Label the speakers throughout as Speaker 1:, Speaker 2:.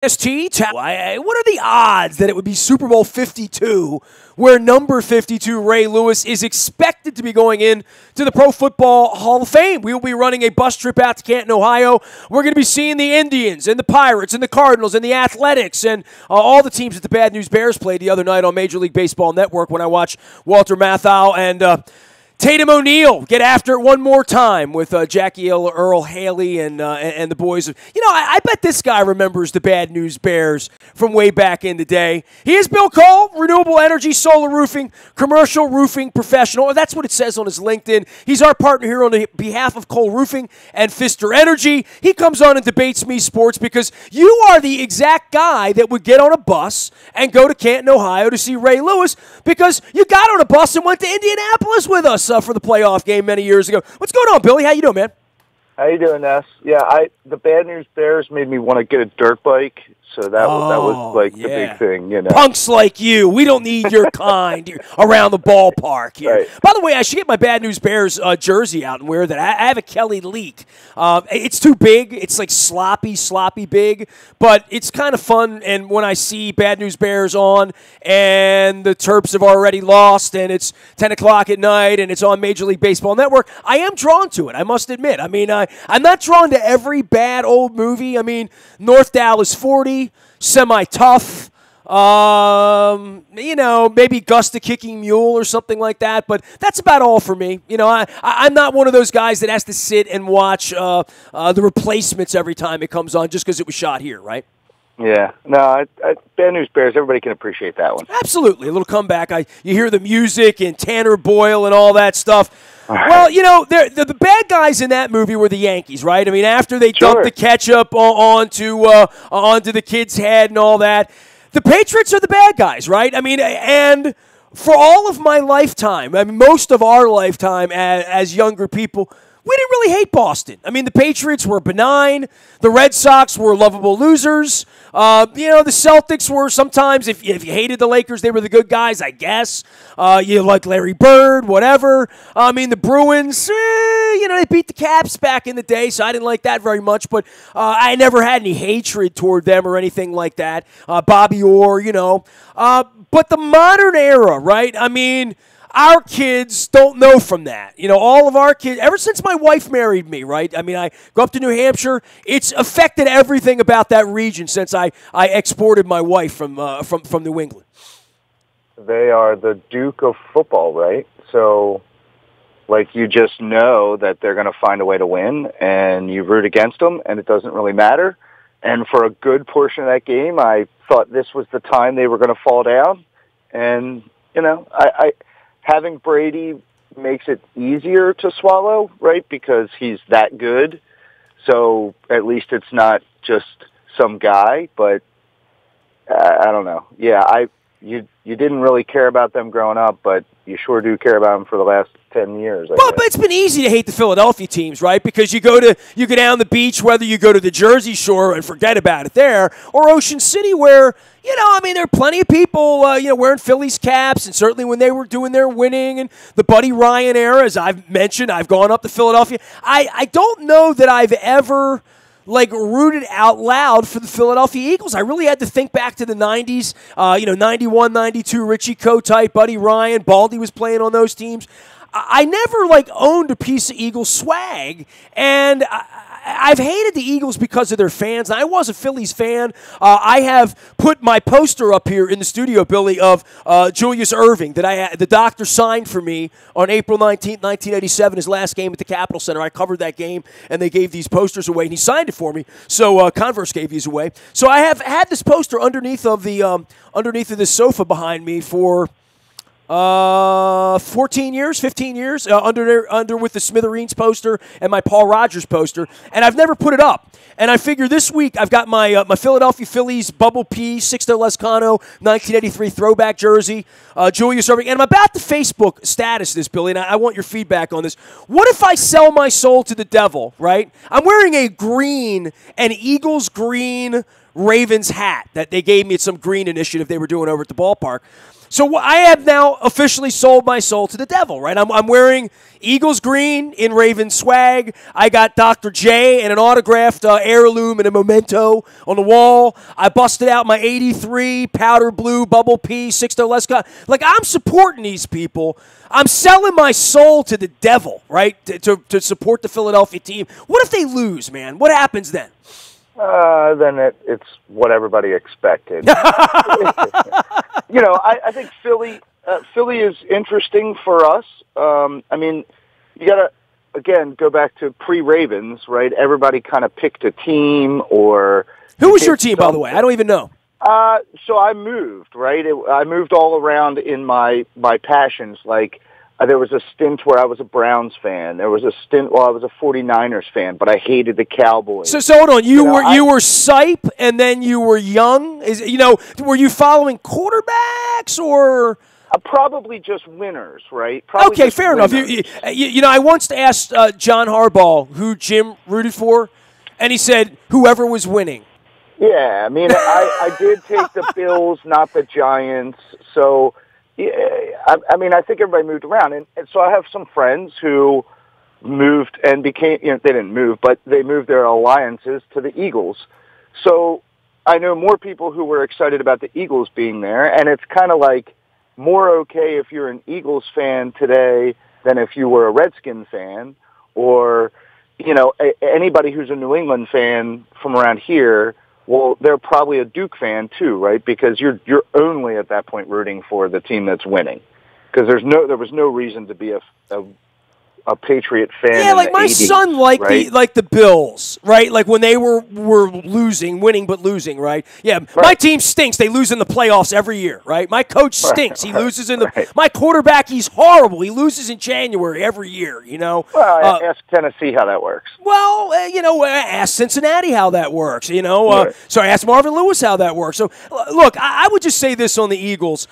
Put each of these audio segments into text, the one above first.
Speaker 1: WNST, what are the odds that it would be Super Bowl 52 where number 52, Ray Lewis, is expected to be going in to the Pro Football Hall of Fame? We will be running a bus trip out to Canton, Ohio. We're going to be seeing the Indians and the Pirates and the Cardinals and the Athletics and all the teams that the Bad News Bears played the other night on Major League Baseball Network when I watched Walter Matthau and Tatum O'Neal get after it one more time with Jackie Earl Haley and the boys. I bet this guy remembers the Bad News Bears from way back in the day. He is Bill Cole, renewable energy, solar roofing, commercial roofing professional. That's what it says on his LinkedIn. He's our partner here on behalf of Cole Roofing and Pfister Energy. He comes on and debates me sports because you are the exact guy that would get on a bus and go to Canton, Ohio to see Ray Lewis because you got on a bus and went to Indianapolis with us for the playoff game many years ago. What's going on, Billy? How you doing, man?
Speaker 2: How you doing, Ness? Yeah, the Bad News Bears made me want to get a dirt bike, so that was like the big thing,
Speaker 1: Punks like you, we don't need your kind around the ballpark here.
Speaker 2: Right.
Speaker 1: By the way, I should get my Bad News Bears jersey out and wear that. I have a Kelly Leak. It's too big. It's like sloppy big, but it's kind of fun. And when I see Bad News Bears on and the Terps have already lost and it's 10 o'clock at night and it's on Major League Baseball Network, I am drawn to it, I must admit. I mean, I'm not drawn to every bad old movie. I mean, North Dallas 40, semi-tough, maybe Gus the Kicking Mule or something like that, but that's about all for me. I'm not one of those guys that has to sit and watch The Replacements every time it comes on just because it was shot here, right?
Speaker 2: Yeah. No, Bad News Bears, everybody can appreciate that one.
Speaker 1: Absolutely. A little comeback. You hear the music and Tanner Boyle and all that stuff. Well, the bad guys in that movie were the Yankees, right? I mean, after they dumped the ketchup onto the kid's head and all that, the Patriots are the bad guys, right? I mean, and for all of my lifetime, I mean, most of our lifetime as younger people, we didn't really hate Boston. I mean, the Patriots were benign. The Red Sox were lovable losers. The Celtics were sometimes, if you hated the Lakers, they were the good guys, I guess. You like Larry Bird, whatever. I mean, the Bruins, they beat the Caps back in the day, so I didn't like that very much. But I never had any hatred toward them or anything like that. Bobby Orr, But the modern era, right? I mean, our kids don't know from that. All of our kids, ever since my wife married me, right? I mean, I go up to New Hampshire. It's affected everything about that region since I exported my wife from New England.
Speaker 2: They are the Duke of football, right? So, you just know that they're going to find a way to win, and you root against them, and it doesn't really matter. And for a good portion of that game, I thought this was the time they were going to fall down. And, having Brady makes it easier to swallow, right? Because he's that good. So at least it's not just some guy, but I don't know. Yeah, you didn't really care about them growing up, but you sure do care about them for the last 10 years.
Speaker 1: But it's been easy to hate the Philadelphia teams, right? Because you go down the beach, whether you go to the Jersey Shore and forget about it there, or Ocean City where, there are plenty of people, wearing Phillies caps, and certainly when they were doing their winning and the Buddy Ryan era, as I've mentioned, I've gone up to Philadelphia. I don't know that I've ever rooted out loud for the Philadelphia Eagles. I really had to think back to the 90s, 91, 92, Richie Kotite, Buddy Ryan, Baldy was playing on those teams. I never, owned a piece of Eagles swag, and I've hated the Eagles because of their fans. I was a Phillies fan. I have put my poster up here in the studio, Billy, of Julius Erving that the doctor signed for me on April 19th, 1987, his last game at the Capitol Center. I covered that game, and they gave these posters away, and he signed it for me. So Converse gave these away. So I have had this poster underneath of this sofa behind me for 14 years, 15 years, under with the Smithereens poster and my Paul Rogers poster, and I've never put it up. And I figure this week I've got my Philadelphia Phillies Bubble P Sixto Lescano 1983 throwback jersey, Julius Erving, and I'm about to Facebook status this, Billy, and I want your feedback on this. What if I sell my soul to the devil, right? I'm wearing an Eagles green Ravens hat that they gave me at some green initiative they were doing over at the ballpark. So I have now officially sold my soul to the devil, right? I'm wearing Eagles green in Raven swag. I got Dr. J and an autographed heirloom and a memento on the wall. I busted out my 83 powder blue bubble P 6 Lescott. Like, I'm supporting these people. I'm selling my soul to the devil, right, to support the Philadelphia team. What if they lose, man? What happens then?
Speaker 2: Then it's what everybody expected. I think Philly is interesting for us. I mean, you got to, again, go back to pre-Ravens, right? Everybody kind of picked a team or...
Speaker 1: Who was your team, by the way? I don't even know.
Speaker 2: So I moved, right? I moved all around in my passions. Like, there was a stint where I was a Browns fan. There was a stint where I was a 49ers fan, but I hated the Cowboys.
Speaker 1: So hold on. You were Sipe, and then you were Young. Were you following quarterbacks or?
Speaker 2: Probably just winners, right? Probably
Speaker 1: okay, fair enough. I once asked John Harbaugh who Jim rooted for, and he said whoever was winning.
Speaker 2: Yeah, I mean, I did take the Bills, not the Giants. So, I mean, I think everybody moved around. And so I have some friends who moved and became, they didn't move, but they moved their alliances to the Eagles. So I know more people who were excited about the Eagles being there. And it's kind of like more okay if you're an Eagles fan today than if you were a Redskin fan or, anybody who's a New England fan from around here. Well, they're probably a Duke fan too, right? Because you're only at that point rooting for the team that's winning, because there was no reason to be a Patriot fan.
Speaker 1: Yeah, like my
Speaker 2: 80s,
Speaker 1: son liked
Speaker 2: right?
Speaker 1: the Bills, right? Like when they were winning but losing, right? Yeah, right. My team stinks. They lose in the playoffs every year, right? My coach stinks. He loses in the. Right. My quarterback, he's horrible. He loses in January every year.
Speaker 2: Well, ask Tennessee how that works.
Speaker 1: Well, ask Cincinnati how that works.
Speaker 2: Right.
Speaker 1: Sorry, ask Marvin Lewis how that works. So, look, I would just say this on the Eagles.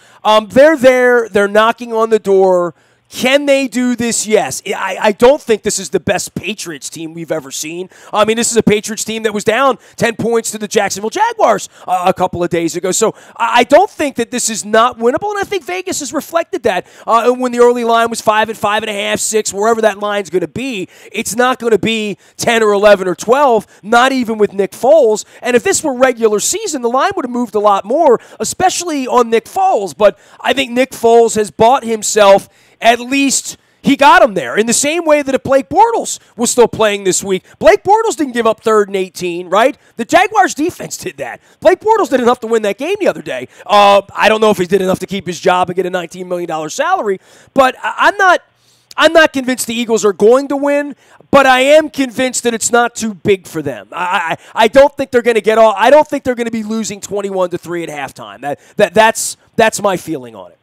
Speaker 1: They're there. They're knocking on the door. Can they do this? Yes. I don't think this is the best Patriots team we've ever seen. I mean, this is a Patriots team that was down 10 points to the Jacksonville Jaguars a couple of days ago. So I don't think that this is not winnable, and I think Vegas has reflected that. When the early line was 5 at 5.5, 6, wherever that line's going to be, it's not going to be 10 or 11 or 12, not even with Nick Foles. And if this were regular season, the line would have moved a lot more, especially on Nick Foles. But I think Nick Foles has bought himself. At least he got him there in the same way that if Blake Bortles was still playing this week. Blake Bortles didn't give up 3rd and 18, right? The Jaguars' defense did that. Blake Bortles did enough to win that game the other day. I don't know if he did enough to keep his job and get a $19 million salary, but I'm not convinced the Eagles are going to win, but I am convinced that it's not too big for them. I don't think they're going to get all. I don't think they're going to be losing 21-3 at halftime. That's my feeling on it.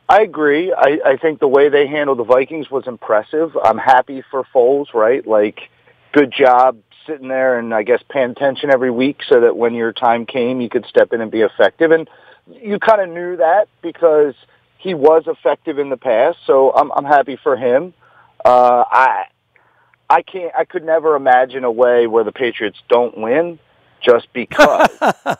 Speaker 2: I agree. I think the way they handled the Vikings was impressive. I'm happy for Foles, right? Like, good job sitting there and, I guess, paying attention every week so that when your time came, you could step in and be effective. And you kind of knew that because he was effective in the past, so I'm happy for him. I could never imagine a way where the Patriots don't win. Just because,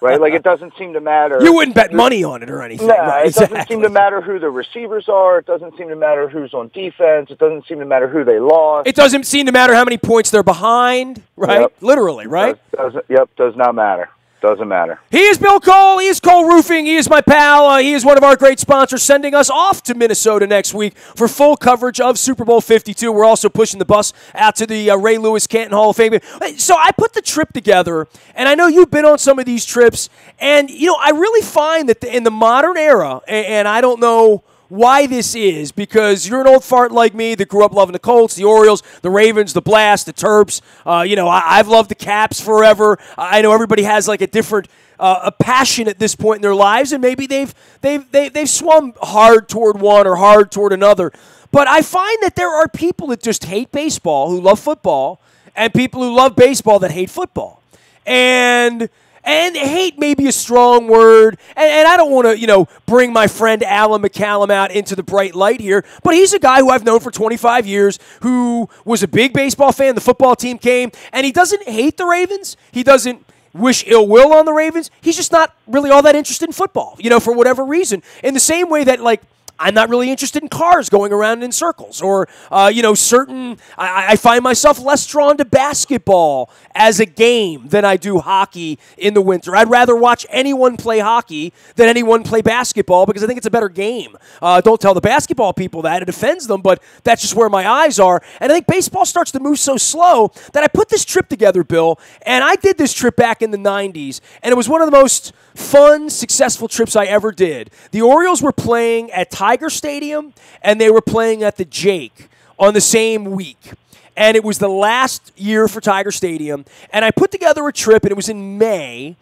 Speaker 2: right? Like, it doesn't seem to matter.
Speaker 1: You wouldn't bet money on it or anything.
Speaker 2: No,
Speaker 1: right,
Speaker 2: it doesn't seem to matter who the receivers are. It doesn't seem to matter who's on defense. It doesn't seem to matter who they lost.
Speaker 1: It doesn't seem to matter how many points they're behind, right?
Speaker 2: Yep.
Speaker 1: Literally, right?
Speaker 2: Does not matter. Doesn't matter.
Speaker 1: He is Bill Cole. He is Cole Roofing. He is my pal. He is one of our great sponsors, sending us off to Minnesota next week for full coverage of Super Bowl 52. We're also pushing the bus out to the Ray Lewis Canton Hall of Fame. So I put the trip together, and I know you've been on some of these trips, and, I really find that in the modern era, and I don't know why this is, because you're an old fart like me that grew up loving the Colts, the Orioles, the Ravens, the Blast, the Terps. I've loved the Caps forever. I know everybody has like a different a passion at this point in their lives, and maybe they've swum hard toward one or hard toward another. But I find that there are people that just hate baseball who love football, and people who love baseball that hate football. And hate may be a strong word, and I don't want to, bring my friend Alan McCallum out into the bright light here, but he's a guy who I've known for 25 years who was a big baseball fan. The football team came, and he doesn't hate the Ravens. He doesn't wish ill will on the Ravens. He's just not really all that interested in football, for whatever reason. In the same way that, like, I'm not really interested in cars going around in circles, or I find myself less drawn to basketball as a game than I do hockey in the winter. I'd rather watch anyone play hockey than anyone play basketball because I think it's a better game. Don't tell the basketball people that. It offends them, but that's just where my eyes are. And I think baseball starts to move so slow that I put this trip together, Bill, and I did this trip back in the 90s, and it was one of the most fun, successful trips I ever did. The Orioles were playing at Tiger Stadium, and they were playing at the Jake on the same week. And it was the last year for Tiger Stadium. And I put together a trip, and it was in May.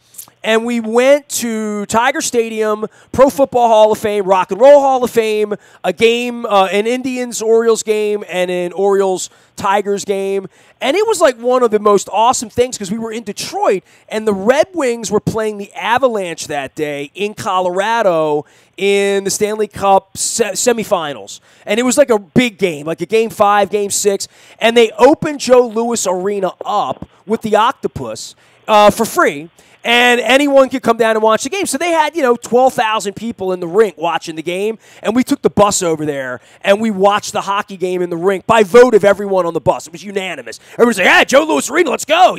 Speaker 1: And we went to Tiger Stadium, Pro Football Hall of Fame, Rock and Roll Hall of Fame, a game, an Indians-Orioles game, and an Orioles-Tigers game. And it was like one of the most awesome things because we were in Detroit, and the Red Wings were playing the Avalanche that day in Colorado in the Stanley Cup semifinals. And it was like a big game, like a Game 5, Game 6. And they opened Joe Louis Arena up with the Octopus for free. And anyone could come down and watch the game. So they had, 12,000 people in the rink watching the game. And we took the bus over there, and we watched the hockey game in the rink by vote of everyone on the bus. It was unanimous. Everyone said, hey, Joe Louis Arena, let's go,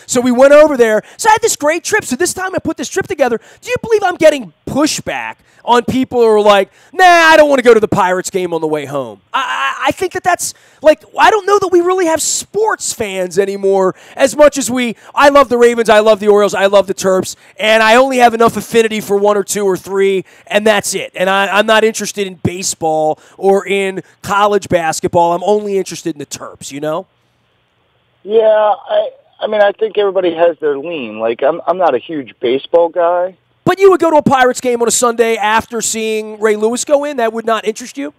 Speaker 1: So we went over there. So I had this great trip. So this time I put this trip together. Do you believe I'm getting pushback on people who are like, nah, I don't want to go to the Pirates game on the way home? I think that's, like, I don't know that we really have sports fans anymore as much as I love the Ravens, I love the Orioles, I love the Terps, and I only have enough affinity for one or two or three, and that's it. And I'm not interested in baseball or in college basketball. I'm only interested in the Terps,
Speaker 2: Yeah, I mean, I think everybody has their lean. Like, I'm not a huge baseball guy.
Speaker 1: But you would go to a Pirates game on a Sunday after seeing Ray Lewis go in? That would not interest you?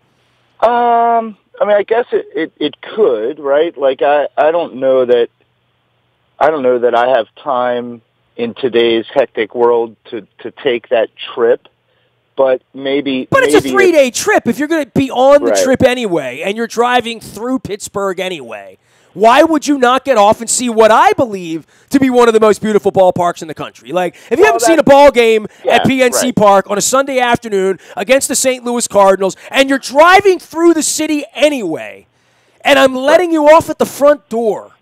Speaker 2: I mean, I guess it could, right? Like, I don't know that I have time in today's hectic world to take that trip. But maybe.
Speaker 1: But it's a 3-day trip. If you're going to be on the trip anyway, and you're driving through Pittsburgh anyway, why would you not get off and see what I believe to be one of the most beautiful ballparks in the country? Like, if you haven't seen a ball game at PNC Park on a Sunday afternoon against the St. Louis Cardinals, and you're driving through the city anyway, and I'm letting you off at the front door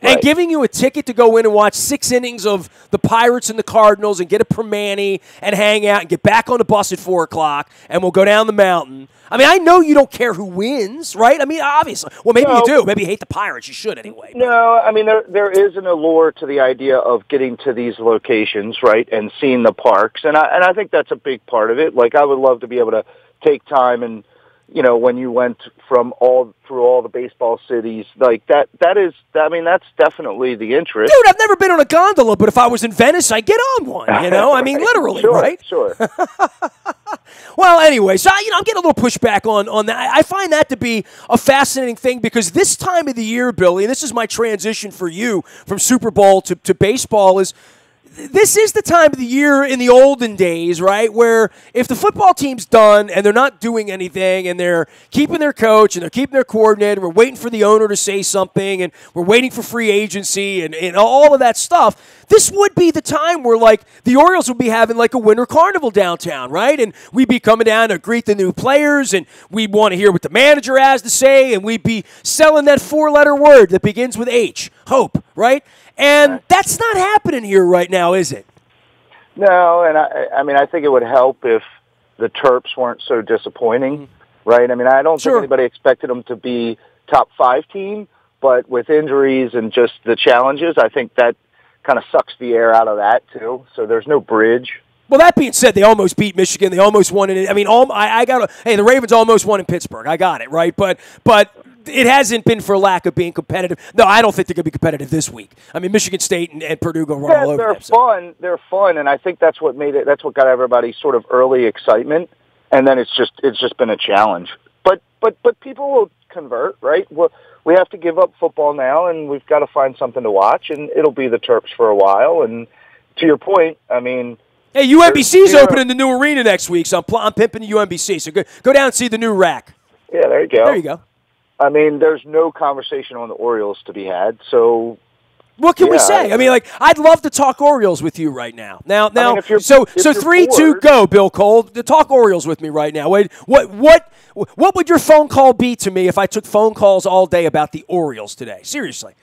Speaker 1: and giving you a ticket to go in and watch 6 innings of the Pirates and the Cardinals and get a Permane and hang out and get back on the bus at 4 o'clock, and we'll go down the mountain. I mean, I know you don't care who wins, right? I mean, obviously. Well, maybe you do. Maybe you hate the Pirates. You should anyway.
Speaker 2: No, I mean, there is an allure to the idea of getting to these locations, right, and seeing the parks. And I think that's a big part of it. Like, I would love to be able to take time and, when you went through all the baseball cities, like that's definitely the interest.
Speaker 1: Dude, I've never been on a gondola, but if I was in Venice, I'd get on one, I mean, literally,
Speaker 2: sure,
Speaker 1: right?
Speaker 2: Sure.
Speaker 1: Well, anyway, so, I'm getting a little pushback on that. I find that to be a fascinating thing because this time of the year, Billy, and this is my transition for you from Super Bowl to baseball, is this is the time of the year in the olden days, right, where if the football team's done and they're not doing anything and they're keeping their coach and they're keeping their coordinator, we're waiting for the owner to say something and we're waiting for free agency and all of that stuff, this would be the time where, like, the Orioles would be having, like, a winter carnival downtown, right? And we'd be coming down to greet the new players and we'd want to hear what the manager has to say and we'd be selling that 4-letter word that begins with H, hope, right? And that's not happening here right now, is it?
Speaker 2: No, and I mean, I think it would help if the Terps weren't so disappointing, right? I mean, I don't think anybody expected them to be top 5 team, but with injuries and just the challenges, I think that kind of sucks the air out of that too. So there's no bridge.
Speaker 1: Well, that being said, they almost beat Michigan. They almost won it. I mean, the Ravens almost won in Pittsburgh. I got it, right? But it hasn't been for lack of being competitive. No, I don't think they're going to be competitive this week. I mean, Michigan State and Purdue go run all over them.
Speaker 2: Fun. They're fun, and I think that's what made it. That's what got everybody sort of early excitement, and then it's just been a challenge. But people will convert, right? We have to give up football now, and we've got to find something to watch, and it'll be the Terps for a while. And to your point, I mean.
Speaker 1: Hey, UMBC's opening the new arena next week, so I'm pimping the UMBC. So go down and see the new rack.
Speaker 2: Yeah, there you go.
Speaker 1: There you go.
Speaker 2: I mean, there's no conversation on the Orioles to be had, so
Speaker 1: What can we say? I mean, like, I'd love to talk Orioles with you right now. Now,
Speaker 2: I mean,
Speaker 1: so
Speaker 2: if you're
Speaker 1: 3-2,
Speaker 2: bored,
Speaker 1: go, Bill Cole. Talk Orioles with me right now. Wait, what would your phone call be to me if I took phone calls all day about the Orioles today? Seriously.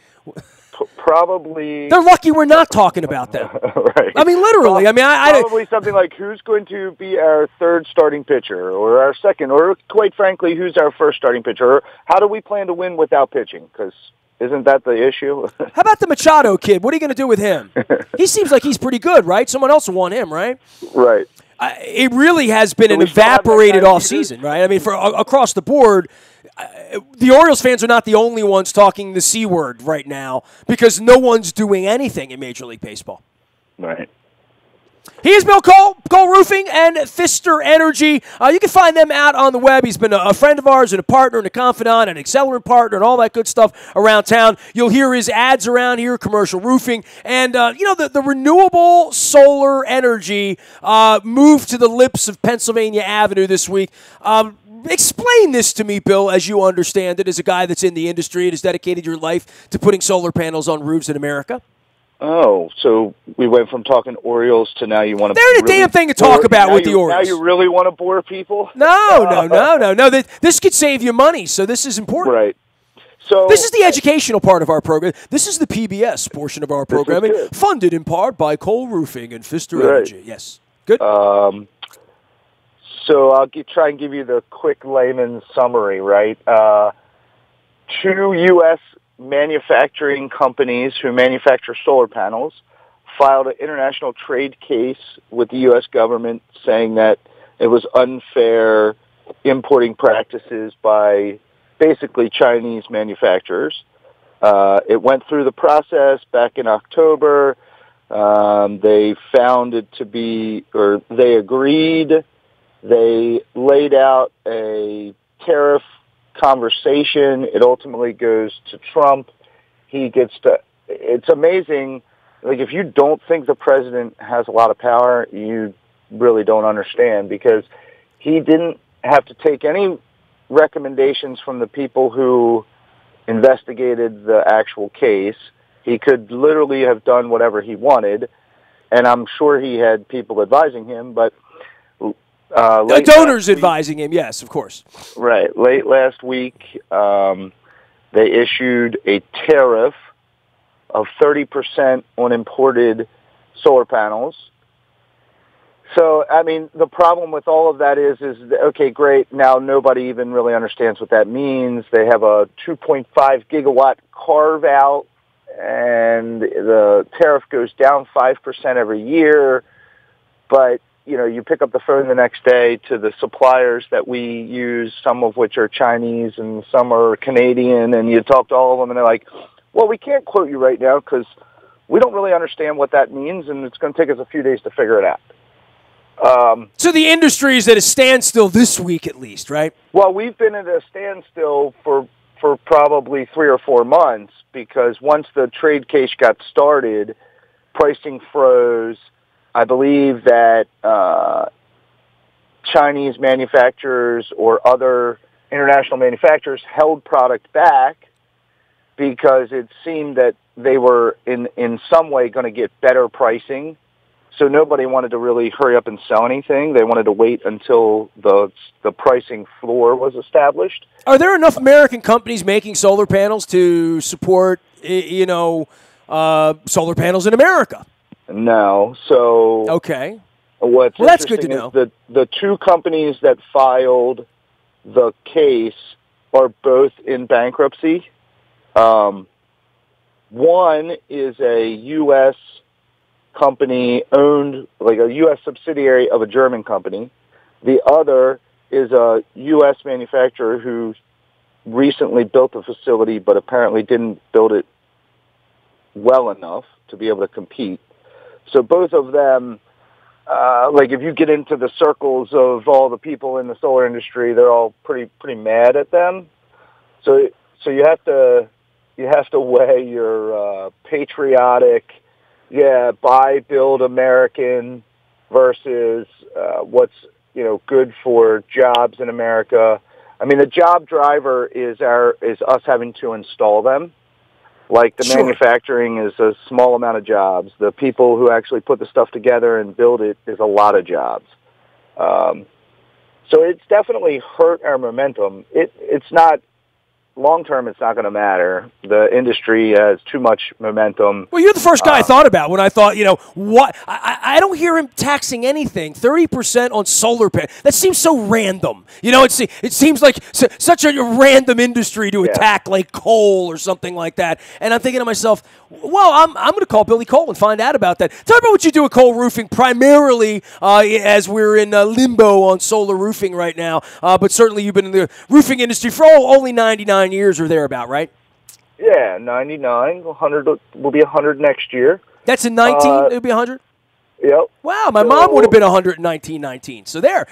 Speaker 2: Probably.
Speaker 1: They're lucky we're not talking about them.
Speaker 2: Right.
Speaker 1: I mean, literally. I mean,
Speaker 2: probably something like who's going to be our third starting pitcher, or our second, or quite frankly, who's our first starting pitcher, or how do we plan to win without pitching? Because isn't that the issue?
Speaker 1: How about the Machado kid? What are you going to do with him? He seems like he's pretty good, right? Someone else will want him, right?
Speaker 2: Right.
Speaker 1: It really has been an evaporated offseason, right? I mean, for across the board, the Orioles fans are not the only ones talking the C word right now because no one's doing anything in Major League Baseball.
Speaker 2: Right.
Speaker 1: He is Bill Cole, Cole Roofing and Pfister Energy. You can find them out on the web. He's been a friend of ours and a partner and a confidant and an accelerant partner and all that good stuff around town. You'll hear his ads around here, commercial roofing. And, the renewable solar energy moved to the lips of Pennsylvania Avenue this week. Explain this to me, Bill, as you understand it, as a guy that's in the industry and has dedicated your life to putting solar panels on roofs in America.
Speaker 2: Oh, so we went from talking Orioles to now you want to...
Speaker 1: They're the damn thing to talk about with the Orioles.
Speaker 2: Now you really want to bore people?
Speaker 1: No. This could save you money, so this is important.
Speaker 2: Right. So
Speaker 1: this is the educational part of our program. This is the PBS portion of our programming, funded in part by Cole Roofing and Pfister Energy. Yes. Good.
Speaker 2: So I'll try and give you the quick layman's summary, right? 2 U.S. manufacturing companies who manufacture solar panels filed an international trade case with the U.S. government saying that it was unfair importing practices by basically Chinese manufacturers. It went through the process back in October. They found it to be, or they agreed. They laid out a tariff conversation. It ultimately goes to Trump. He gets to, it's amazing. Like, if you don't think the president has a lot of power, you really don't understand, because he didn't have to take any recommendations from the people who investigated the actual case. He could literally have done whatever he wanted, and I'm sure he had people advising him, but
Speaker 1: donors advising him, yes, of course.
Speaker 2: Right. Late last week, they issued a tariff of 30% on imported solar panels. So, I mean, the problem with all of that is okay, great, now nobody even really understands what that means. They have a 2.5 gigawatt carve-out, and the tariff goes down 5% every year, but you pick up the phone the next day to the suppliers that we use, some of which are Chinese and some are Canadian, and you talk to all of them, and they're like, well, we can't quote you right now because we don't really understand what that means, and it's going to take us a few days to figure it out.
Speaker 1: So the industry is at a standstill this week at least, right?
Speaker 2: Well, we've been at a standstill for probably 3 or 4 months, because once the trade case got started, pricing froze. I believe that Chinese manufacturers or other international manufacturers held product back because it seemed that they were in some way going to get better pricing. So nobody wanted to really hurry up and sell anything. They wanted to wait until the pricing floor was established.
Speaker 1: Are there enough American companies making solar panels to support, solar panels in America?
Speaker 2: No. So
Speaker 1: okay.
Speaker 2: What's
Speaker 1: that's good to
Speaker 2: interesting
Speaker 1: know.
Speaker 2: Is the 2 companies that filed the case are both in bankruptcy. One is a U.S. company owned, like a U.S. subsidiary of a German company. The other is a U.S. manufacturer who recently built a facility but apparently didn't build it well enough to be able to compete. So both of them, if you get into the circles of all the people in the solar industry, they're all pretty mad at them. So you have to weigh your patriotic, buy, build American versus what's good for jobs in America. I mean, the job driver is us having to install them. Like the manufacturing is a small amount of jobs. The people who actually put the stuff together and build it is a lot of jobs. So it's definitely hurt our momentum. It's not long term. It's not going to matter. The industry has too much momentum.
Speaker 1: Well, you're the first guy I thought about when I thought, what? I don't hear him taxing anything. 30% on solar panels. That seems so random. It seems like such a random industry to attack like coal or something like that. And I'm thinking to myself, well, I'm going to call Billy Cole and find out about that. Tell me about what you do with coal roofing, primarily as we're in limbo on solar roofing right now. But certainly you've been in the roofing industry for only 99 years or thereabout, right?
Speaker 2: Yeah, 99, 100 will be 100 next year.
Speaker 1: That's in 19? It'll be 100?
Speaker 2: Yep.
Speaker 1: Wow, my mom would have been 100 in 1919. So there.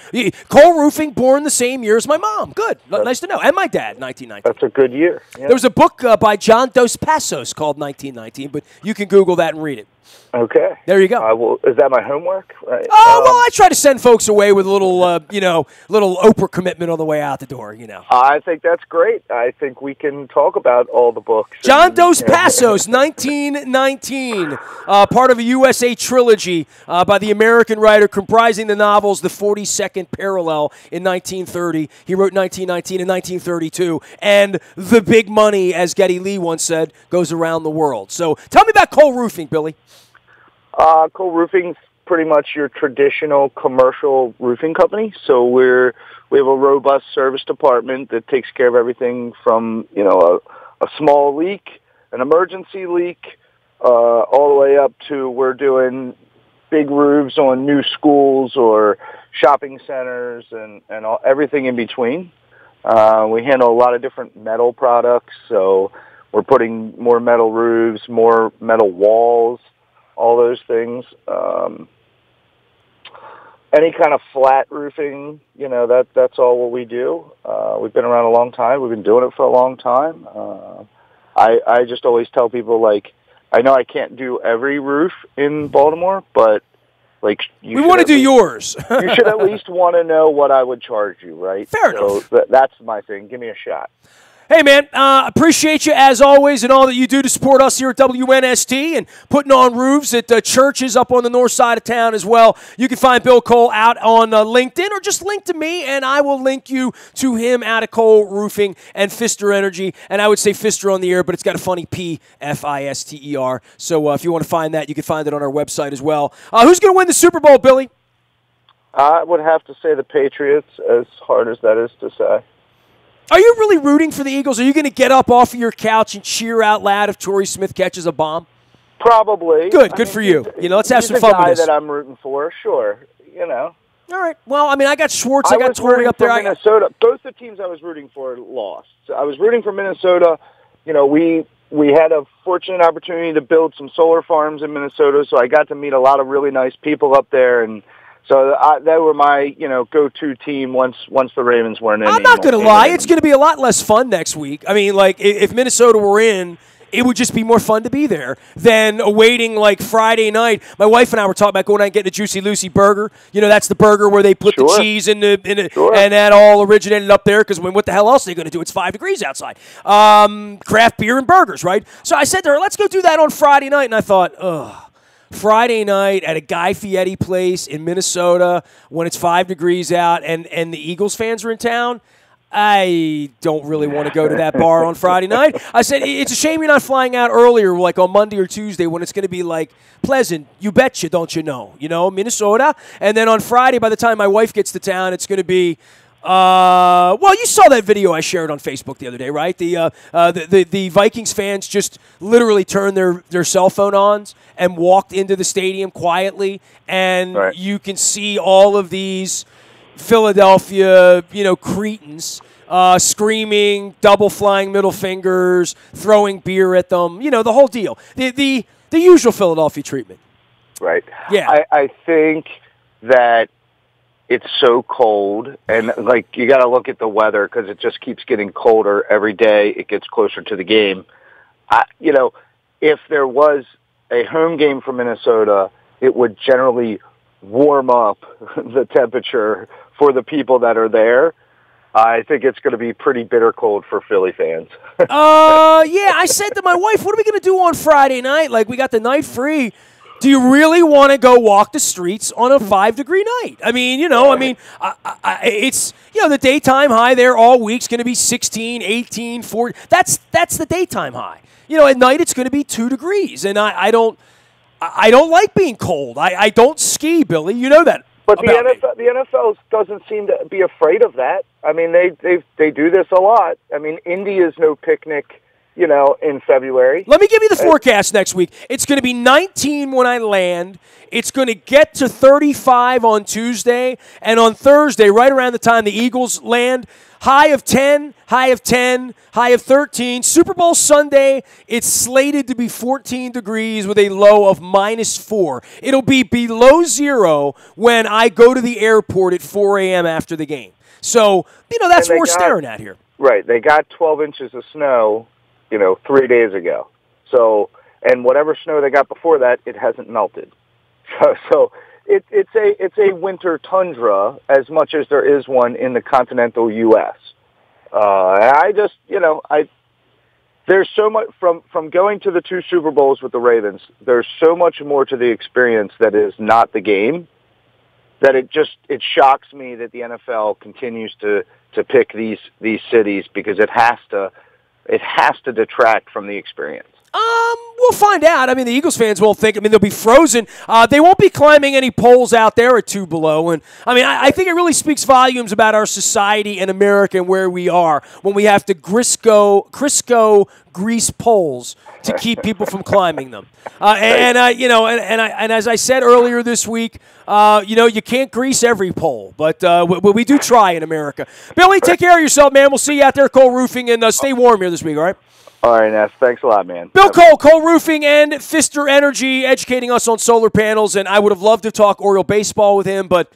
Speaker 1: Coal roofing, born the same year as my mom. Good. Nice to know. And my dad, 1919.
Speaker 2: That's a good year. Yeah.
Speaker 1: There was a book by John Dos Passos called 1919, but you can Google that and read it.
Speaker 2: Okay.
Speaker 1: There you go.
Speaker 2: Is that my homework? Right.
Speaker 1: Oh, well, I try to send folks away with a little, little Oprah commitment on the way out the door,
Speaker 2: I think that's great. I think we can talk about all the books.
Speaker 1: John Dos Passos, 1919, part of a USA trilogy by the American writer comprising the novels The 42nd Parallel in 1930. He wrote 1919 and 1932. And The Big Money, as Geddy Lee once said, goes around the world. So tell me about coal roofing, Billy.
Speaker 2: Coal Roofing's pretty much your traditional commercial roofing company. So we have a robust service department that takes care of everything from, a small leak, an emergency leak, all the way up to we're doing big roofs on new schools or shopping centers and everything in between. We handle a lot of different metal products. So we're putting more metal roofs, more metal walls, all those things. Any kind of flat roofing, that's all what we do. We've been around a long time. We've been doing it for a long time. I just always tell people, I know I can't do every roof in Baltimore, but we want to do
Speaker 1: yours.
Speaker 2: You should at least want to know what I would charge you, right?
Speaker 1: Fair enough.
Speaker 2: That's my thing. Give me a shot.
Speaker 1: Hey, man, appreciate you as always and all that you do to support us here at WNST and putting on roofs at churches up on the north side of town as well. You can find Bill Cole out on LinkedIn or just link to me, and I will link you to him out of Cole Roofing and Pfister Energy. And I would say Pfister on the air, but it's got a funny P, F-I-S-T-E-R. So if you want to find that, you can find it on our website as well. Who's going to win the Super Bowl, Billy?
Speaker 2: I would have to say the Patriots, as hard as that is to say.
Speaker 1: Are you really rooting for the Eagles? Are you going to get up off of your couch and cheer out loud if Torrey Smith catches a bomb?
Speaker 2: Probably.
Speaker 1: Good for you. Let's have some fun with this.
Speaker 2: He's the guy that I'm rooting for, sure.
Speaker 1: All right. Well, I got Schwartz. I got Torrey up there.
Speaker 2: Minnesota. Both the teams I was rooting for lost. So I was rooting for Minnesota. We had a fortunate opportunity to build some solar farms in Minnesota, so I got to meet a lot of really nice people up there, and so they were my, go-to team once the Ravens weren't in.
Speaker 1: I'm not going to lie. It's going to be a lot less fun next week. If Minnesota were in, it would just be more fun to be there than awaiting, Friday night. My wife and I were talking about going out and getting a Juicy Lucy burger. That's the burger where they put the cheese in it, and that all originated up there because what the hell else are they going to do? It's 5 degrees outside. Craft beer and burgers, right? So I said to her, let's go do that on Friday night, and I thought, ugh. Friday night at a Guy Fieri place in Minnesota when it's 5 degrees out and the Eagles fans are in town, I don't really want to go to that bar on Friday night. I said, it's a shame you're not flying out earlier, on Monday or Tuesday when it's going to be, pleasant. You betcha, don't you know? Minnesota. And then on Friday, by the time my wife gets to town, it's going to be well, you saw that video I shared on Facebook the other day, right? The Vikings fans just literally turned their cell phone on and walked into the stadium quietly, and you can see all of these Philadelphia, cretins screaming, double flying middle fingers, throwing beer at them, the whole deal. The usual Philadelphia treatment.
Speaker 2: Right.
Speaker 1: Yeah.
Speaker 2: I think that it's so cold, and you got to look at the weather because it just keeps getting colder every day. It gets closer to the game. If there was a home game for Minnesota, it would generally warm up the temperature for the people that are there. I think it's going to be pretty bitter cold for Philly fans.
Speaker 1: Yeah, I said to my wife, what are we going to do on Friday night? Like, we got the night free. Do you really want to go walk the streets on a 5-degree night? I mean, it's, the daytime high there all week's going to be 16, 18, 40. That's the daytime high. At night it's going to be 2 degrees, and I don't like being cold. I don't ski, Billy. You know that.
Speaker 2: But the NFL doesn't seem to be afraid of that. I mean, they do this a lot. I mean, Indy is no picnic, in February.
Speaker 1: Let me give you the forecast next week. It's going to be 19 when I land. It's going to get to 35 on Tuesday. And on Thursday, right around the time the Eagles land, high of 10, high of 10, high of 13. Super Bowl Sunday, it's slated to be 14 degrees with a low of -4. It'll be below 0 when I go to the airport at 4 a.m. after the game. So, that's what we're staring at here.
Speaker 2: Right. They got 12 inches of snow, 3 days ago. So, and whatever snow they got before that, it hasn't melted. So it's a winter tundra as much as there is one in the continental U.S. There's so much from going to the 2 Super Bowls with the Ravens. There's so much more to the experience that is not the game that it shocks me that the NFL continues to pick these cities because it has to detract from the experience.
Speaker 1: We'll find out. I mean, the Eagles fans won't think. I mean, they'll be frozen. They won't be climbing any poles out there at 2 below. And, I mean, I think it really speaks volumes about our society and America and where we are when we have to Crisco grease poles to keep people from climbing them. And as I said earlier this week, you can't grease every pole, but we do try in America. Billy, take care of yourself, man. We'll see you out there at Cole Roofing, and stay warm here this week, all right?
Speaker 2: All right, Ness. Thanks a lot, man.
Speaker 1: Bill Cole Roofing and Pfister Energy, educating us on solar panels, and I would have loved to talk Oriole baseball with him, but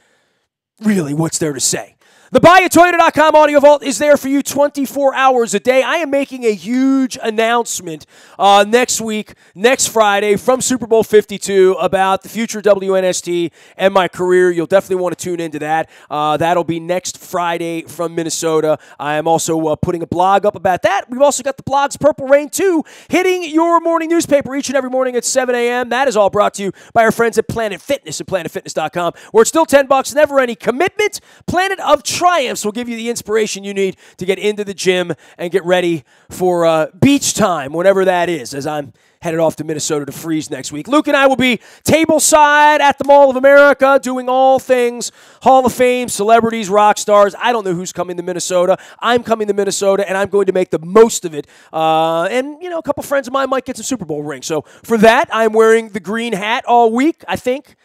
Speaker 1: really, what's there to say? The BuyAToyota.com Audio Vault is there for you 24 hours a day. I am making a huge announcement next week, next Friday, from Super Bowl 52 about the future of WNST and my career. You'll definitely want to tune into that. That'll be next Friday from Minnesota. I am also putting a blog up about that. We've also got the blog's Purple Rain 2 hitting your morning newspaper each and every morning at 7 a.m. That is all brought to you by our friends at Planet Fitness at PlanetFitness.com, where it's still $10, never any commitment. Planet of Triumphs will give you the inspiration you need to get into the gym and get ready for beach time, whenever that is, as I'm headed off to Minnesota to freeze next week. Luke and I will be tableside at the Mall of America doing all things Hall of Fame, celebrities, rock stars. I don't know who's coming to Minnesota. I'm coming to Minnesota, and I'm going to make the most of it. And, a couple friends of mine might get some Super Bowl rings. So for that, I'm wearing the green hat all week, I think.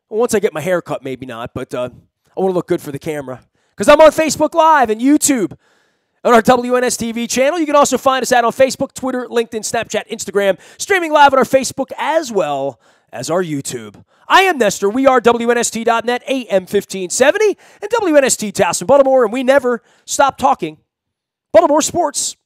Speaker 1: Once I get my hair cut, maybe not, but I want to look good for the camera. Because I'm on Facebook Live and YouTube on our WNSTV channel. You can also find us out on Facebook, Twitter, LinkedIn, Snapchat, Instagram, streaming live on our Facebook as well as our YouTube. I am Nestor. We are WNST.net, AM 1570, and WNST Towson, Baltimore, and we never stop talking Baltimore sports.